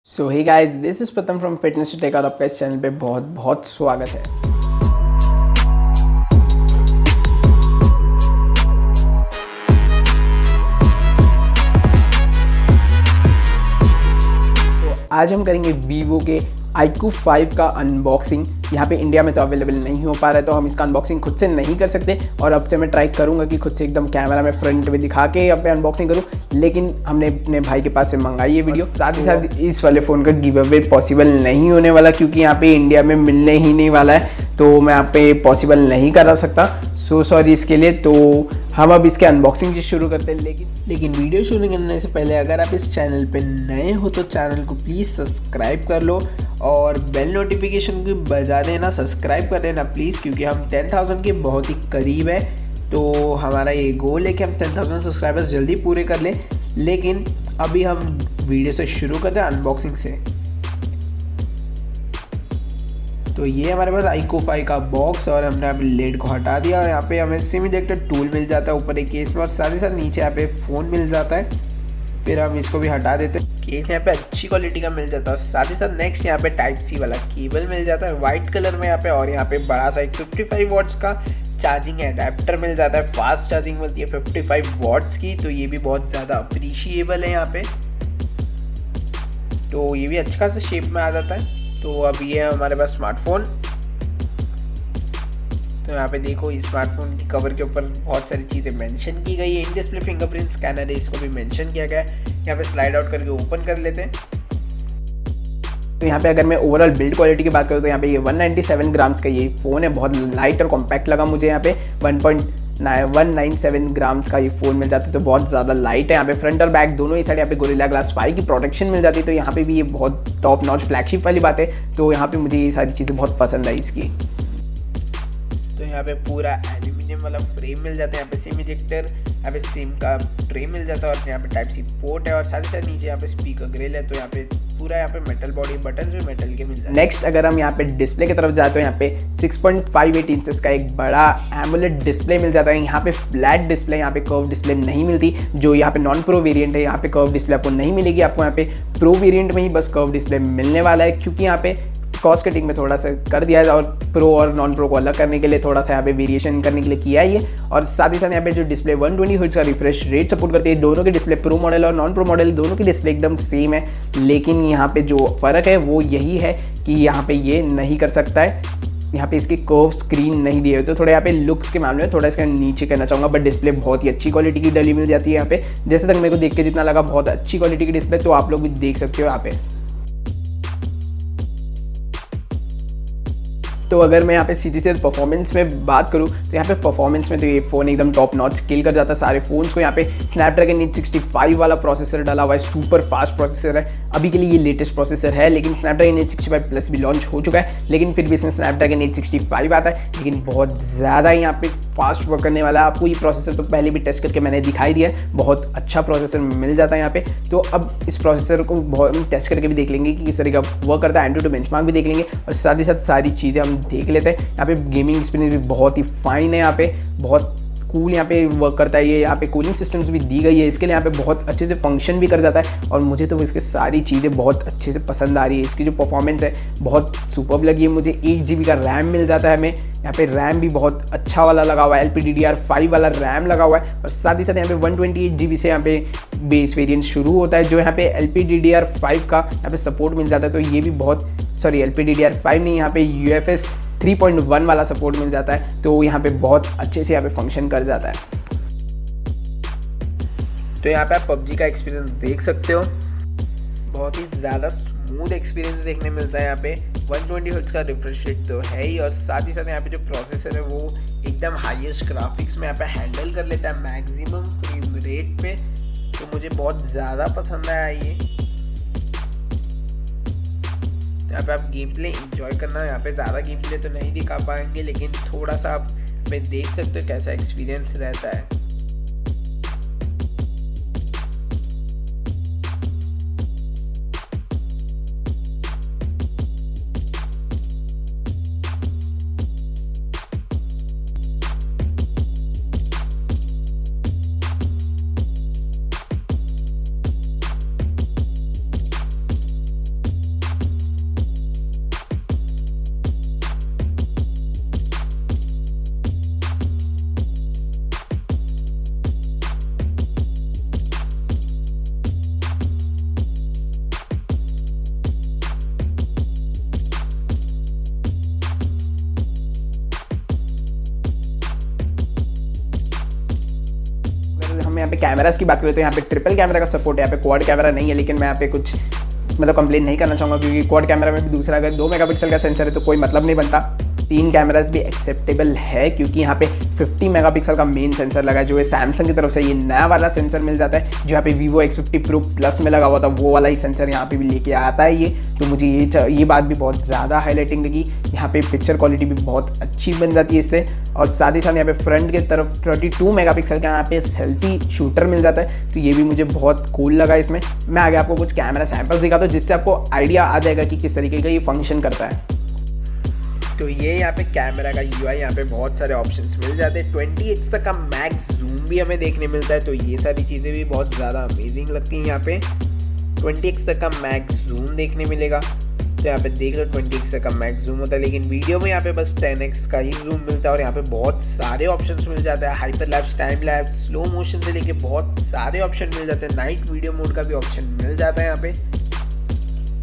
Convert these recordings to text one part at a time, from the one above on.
So hey guys, this is Pratham from fitness to tech और आपका इस चैनल पे बहुत बहुत स्वागत है। तो आज हम करेंगे वीवो के Iqoo 5 का अनबॉक्सिंग। यहाँ पे इंडिया में तो अवेलेबल नहीं हो पा रहा है, तो हम इसका अनबॉक्सिंग खुद से नहीं कर सकते और अब से मैं ट्राई करूँगा कि खुद से एकदम कैमरा में फ्रंट में दिखा के यहाँ पे अनबॉक्सिंग करूँ। लेकिन हमने अपने भाई के पास से मंगाई ये वीडियो। साथ ही साथ इस वाले फ़ोन का गिव अवे पॉसिबल नहीं होने वाला, क्योंकि यहाँ पे इंडिया में मिलने ही नहीं वाला है, तो मैं यहाँ पे पॉसिबल नहीं करा सकता। सो सॉरी इसके लिए। तो हम अब इसके अनबॉक्सिंग शुरू करते हैं। लेकिन वीडियो शुरू करने से पहले अगर आप इस चैनल पे नए हो तो चैनल को प्लीज़ सब्सक्राइब कर लो और बेल नोटिफिकेशन को बजा देना, सब्सक्राइब कर देना प्लीज़, क्योंकि हम 10,000 के बहुत ही करीब है। तो हमारा ये गोल है कि हम 10,000 सब्सक्राइबर्स जल्दी पूरे कर लें। लेकिन अभी हम वीडियो से शुरू करते हैं अनबॉक्सिंग से। तो ये हमारे पास Iqoo 5 का बॉक्स और हमने अभी लेड को हटा दिया और यहाँ पे हमें सिम इजेक्टर टूल मिल जाता है ऊपर एक केस में, और साथ ही साथ नीचे यहाँ पे फ़ोन मिल जाता है। फिर हम इसको भी हटा देते हैं। केस यहाँ पे अच्छी क्वालिटी का मिल जाता है। साथ ही साथ नेक्स्ट यहाँ पे टाइप सी वाला केबल मिल जाता है वाइट कलर में यहाँ पे, और यहाँ पे बड़ा सा एक 55 वॉट्स का चार्जिंग एडेप्टर मिल जाता है। फास्ट चार्जिंग मिलती है 55 वॉट्स की, तो ये भी बहुत ज़्यादा अप्रिशिएबल है यहाँ पे। तो ये भी अच्छा खासा शेप में आ जाता है। तो अब ये है हमारे पास स्मार्टफोन। तो यहाँ पे देखो इस स्मार्टफोन की कवर के ऊपर बहुत सारी चीज़ें मेंशन की गई है। इन डिस्प्ले फिंगरप्रिंट स्कैनर है, इसको भी मेंशन किया गया है। यहाँ पे स्लाइड आउट करके ओपन कर लेते हैं। तो यहाँ पे अगर मैं ओवरऑल बिल्ड क्वालिटी की बात करूँ तो यहाँ पे ये 197 ग्राम्स का ये फ़ोन है। बहुत लाइट और कॉम्पैक्ट लगा मुझे। यहाँ पे 197 ग्राम्स का ये फ़ोन मिल जाता है, तो बहुत ज़्यादा लाइट है। यहाँ पे फ्रंट और बैक दोनों ही साइड यहाँ पे गोरिल्ला ग्लास 5 की प्रोटेक्शन मिल जाती है, तो यहाँ पे भी ये बहुत टॉप नॉच फ्लैगशिप वाली बात है। तो यहाँ पे मुझे ये सारी चीज़ें बहुत पसंद आई इसकी। तो यहाँ पे पूरा एल्यूमिनियम वाला फ्रेम मिल जाता है। यहाँ पे सिम इजेक्टर, यहाँ पे सिम का ट्रे मिल जाता है, और यहाँ पे टाइप सी पोर्ट है, और साथ ही साथ नीचे यहाँ पे स्पीकर ग्रिल है। तो यहाँ पे पूरा यहाँ पे मेटल बॉडी, बटन्स भी मेटल के मिल जाते हैं। नेक्स्ट अगर हम यहाँ पे डिस्प्ले की तरफ जाते हैं, यहाँ पे 6.58 इंचेस का एक बड़ा एमोलेड डिस्प्ले मिल जाता है। यहाँ पे फ्लैट डिस्प्ले, यहाँ पे कर्व डिस्प्ले नहीं मिलती। जो यहाँ पे नॉन प्रो वेरिएंट है, यहाँ पे कर्व डिस्प्ले आपको नहीं मिलेगी। आपको यहाँ पे प्रो वेरिएंट में ही बस कर्व डिस्प्ले मिलने वाला है, क्योंकि यहाँ पे कॉस्ट कटिंग में थोड़ा सा कर दिया है, और प्रो और नॉन प्रो को अलग करने के लिए थोड़ा सा यहाँ पे वेरिएशन करने के लिए किया है ये। और साथ ही साथ यहाँ पे जो डिस्प्ले 120 हर्ट्ज का रिफ्रेश रेट सपोर्ट करती है। दोनों के डिस्प्ले प्रो मॉडल और नॉन प्रो मॉडल दोनों की डिस्प्ले एकदम सेम है, लेकिन यहाँ पे जो फ़र्क है वो यही है कि यहाँ पे ये नहीं कर सकता है। यहाँ पे इसकी कर्व स्क्रीन नहीं दी है, तो थोड़ा यहाँ पे लुक्स के मामले में थोड़ा इसका नीचे करना चाहूँगा। बट डिस्प्ले बहुत ही अच्छी क्वालिटी की डली मिल जाती है यहाँ पे। जैसे तक मेरे को देख के जितना लगा बहुत अच्छी क्वालिटी की डिस्प्ले, तो आप लोग भी देख सकते हो यहाँ पे। तो अगर मैं यहाँ पे सीधी से परफॉर्मेंस में बात करूँ तो यहाँ पे परफॉर्मेंस में तो ये फ़ोन एकदम टॉप नॉच स्केल कर जाता है सारे फ़ोन्स को। यहाँ पे स्नैपड्रैगन 865 वाला प्रोसेसर डाला हुआ है, सुपर फास्ट प्रोसेसर है। अभी के लिए ये लेटेस्ट प्रोसेसर है, लेकिन स्नैपड्रैगन 865 प्लस भी लॉन्च हो चुका है, लेकिन फिर भी इसमें स्नैपड्रैगन 865 आता है। लेकिन बहुत ज़्यादा यहाँ पे फास्ट वर्क करने वाला है। आपको ये प्रोसेसर तो पहले भी टेस्ट करके मैंने दिखाई दिया है, बहुत अच्छा प्रोसेसर मिल जाता है यहाँ पे। तो अब इस प्रोसेसर को बहुत टेस्ट करके भी देख लेंगे कि किस तरह का वर्क करता है, एंटू बेंचमार्क भी देख लेंगे, और साथ ही साथ सारी चीज़ें हम देख लेते हैं। यहाँ पे गेमिंग एक्सपीरियंस भी बहुत ही फाइन है। यहाँ पे बहुत कूल यहाँ पे वर्क करता है ये। यहाँ पे कूलिंग सिस्टम्स भी दी गई है इसके लिए। यहाँ पे बहुत अच्छे से फंक्शन भी कर जाता है, और मुझे तो इसके सारी चीज़ें बहुत अच्छे से पसंद आ रही है। इसकी जो परफॉर्मेंस है बहुत सुपर्ब लगी है मुझे। 8 GB का रैम मिल जाता है हमें। यहाँ पे रैम भी बहुत अच्छा वाला लगा हुआ है, LPDDR5 वाला रैम लगा हुआ है। और साथ ही साथ यहाँ पे 128 GB से यहाँ पे बेस वेरिएंट शुरू होता है, जो यहाँ पे LPDDR5 का यहाँ पे सपोर्ट मिल जाता है। तो ये भी बहुत LPDDR5 नहीं, यहाँ पे UFS 3.1 वाला सपोर्ट मिल जाता है। तो यहाँ पे बहुत अच्छे से यहाँ पे फंक्शन कर जाता है। तो यहाँ पे आप PUBG का एक्सपीरियंस देख सकते हो। बहुत ही ज़्यादा स्मूथ एक्सपीरियंस देखने मिलता है यहाँ पे। 120 हर्ट्ज का रिफ्रेश रेट तो है ही, और साथ ही साथ यहाँ पे जो प्रोसेसर है वो एकदम हाईएस्ट ग्राफिक्स में यहाँ पे हैंडल कर लेता है मैक्सिमम फ्रेम रेट पे। तो मुझे बहुत ज़्यादा पसंद आया ये। यहाँ पे आप गेम प्ले इंजॉय करना, यहाँ पे ज़्यादा गेम प्ले तो नहीं दिखा पाएंगे, लेकिन थोड़ा सा आप देख सकते हो कैसा एक्सपीरियंस रहता है। यहाँ पे कैमरास की बात करें तो यहाँ पे ट्रिपल कैमरा का सपोर्ट है, यहाँ पे क्वाड कैमरा नहीं है, लेकिन मैं यहाँ पे कुछ मतलब कंप्लेन नहीं करना चाहूँगा क्योंकि क्वाड कैमरा में भी दूसरा अगर 2 मेगापिक्सल का सेंसर है तो कोई मतलब नहीं बनता। 3 कैमरास भी एक्सेप्टेबल है क्योंकि यहाँ पे 50 मेगापिक्सल का मेन सेंसर लगा है जो है सैमसंग की तरफ से। ये नया वाला सेंसर मिल जाता है जो यहाँ पे Vivo X50 Pro Plus में लगा हुआ था, वो वाला ही सेंसर यहाँ पे भी लेके आता है ये। तो मुझे ये बात भी बहुत ज़्यादा हाईलाइटिंग लगी। यहाँ पे पिक्चर क्वालिटी भी बहुत अच्छी बन जाती है इससे, और साथ ही साथ यहाँ पे फ्रंट की तरफ 32 मेगापिक्सल का यहाँ पे सेल्फी शूटर मिल जाता है, तो ये भी मुझे बहुत कूल लगा इसमें। मैं आगे आपको कुछ कैमरा सैंपल्स दिखाता हूँ जिससे आपको आइडिया आ जाएगा कि किस तरीके का ये फंक्शन करता है। तो ये यहाँ पे कैमरा का UI, यहाँ पे बहुत सारे ऑप्शंस मिल जाते हैं। 20x तक का मैक्स जूम भी हमें देखने मिलता है, तो ये सारी चीज़ें भी बहुत ज़्यादा अमेजिंग लगती हैं। यहाँ पे 20x तक का मैक्स जूम देखने मिलेगा, तो यहाँ पे देख लो 20x तक का मैक्स जूम होता है, लेकिन वीडियो में यहाँ पे बस 10x का ही जूम मिलता है। और यहाँ पे बहुत सारे ऑप्शंस मिल जाते हैं, hyper lapse, time lapse, slow motion से लेके बहुत सारे ऑप्शन मिल जाते हैं। नाइट वीडियो मोड का भी ऑप्शन मिल जाता है यहाँ पे।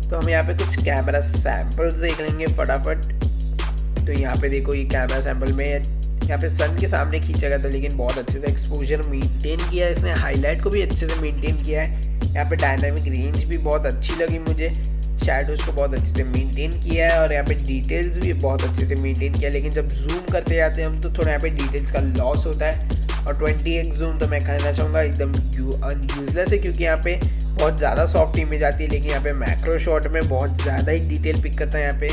तो हम यहाँ पे कुछ कैमरा सैम्पल्स देख लेंगे फटाफट। तो यहाँ पे देखो ये कैमरा सैंपल में यहाँ पे सन के सामने खींचा गया था, लेकिन बहुत अच्छे से एक्सपोजर मेंटेन किया है इसने, हाईलाइट को भी अच्छे से मेंटेन किया है। यहाँ पे डायनामिक रेंज भी बहुत अच्छी लगी मुझे, शैडोज को बहुत अच्छे से मेंटेन किया है, और यहाँ पे डिटेल्स भी बहुत अच्छे से मेंटेन किया है। लेकिन जब जूम करते जाते हैं हम तो थोड़ा यहाँ पे डिटेल्स का लॉस होता है। और 20x जूम तो मैं कहना चाहूँगा एकदम यूजलेस है क्योंकि यहाँ पे बहुत ज़्यादा सॉफ्ट इमेज आती है, लेकिन यहाँ पे मैक्रो शॉट में बहुत ज़्यादा ही डिटेल पिक करता है यहाँ पे।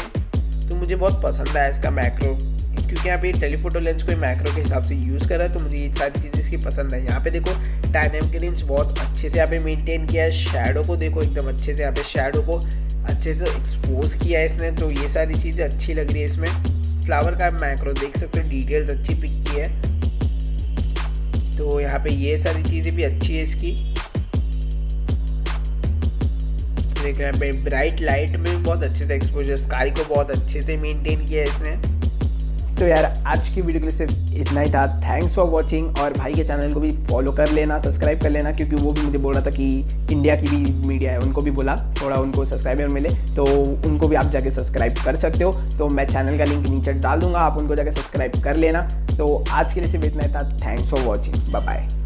तो मुझे बहुत पसंद आया इसका मैक्रो, क्योंकि यहाँ पे टेलीफोटो लेंस को मैक्रो के हिसाब से यूज़ कर रहा है, तो मुझे ये सारी चीज़ें इसकी पसंद है। यहाँ पे देखो डायनामिक रेंज बहुत अच्छे से यहाँ पे मेंटेन किया है, शैडो को देखो एकदम अच्छे से यहाँ पे शैडो को अच्छे से एक्सपोज किया है इसने, तो ये सारी चीज़ें अच्छी लग रही है इसमें। फ्लावर का मैक्रो देख सकते हो, डिटेल्स अच्छी पिक की है, तो यहाँ पे ये सारी चीज़ें भी अच्छी है इसकी। देख रहे हैं पे ब्राइट लाइट में बहुत अच्छे से एक्सपोजर, स्काई को बहुत अच्छे से मेंटेन किया है इसने। तो यार आज की वीडियो के लिए सिर्फ इतना ही था। थैंक्स फॉर वॉचिंग, और भाई के चैनल को भी फॉलो कर लेना, सब्सक्राइब कर लेना, क्योंकि वो भी मुझे बोल रहा था कि इंडिया की भी मीडिया है, उनको भी बोला थोड़ा उनको सब्सक्राइबर मिले, तो उनको भी आप जाके सब्सक्राइब कर सकते हो। तो मैं चैनल का लिंक नीचे डाल दूंगा, आप उनको जाके सब्सक्राइब कर लेना। तो आज के लिए सिर्फ इतना ही था। Thanks for watching, bye bye.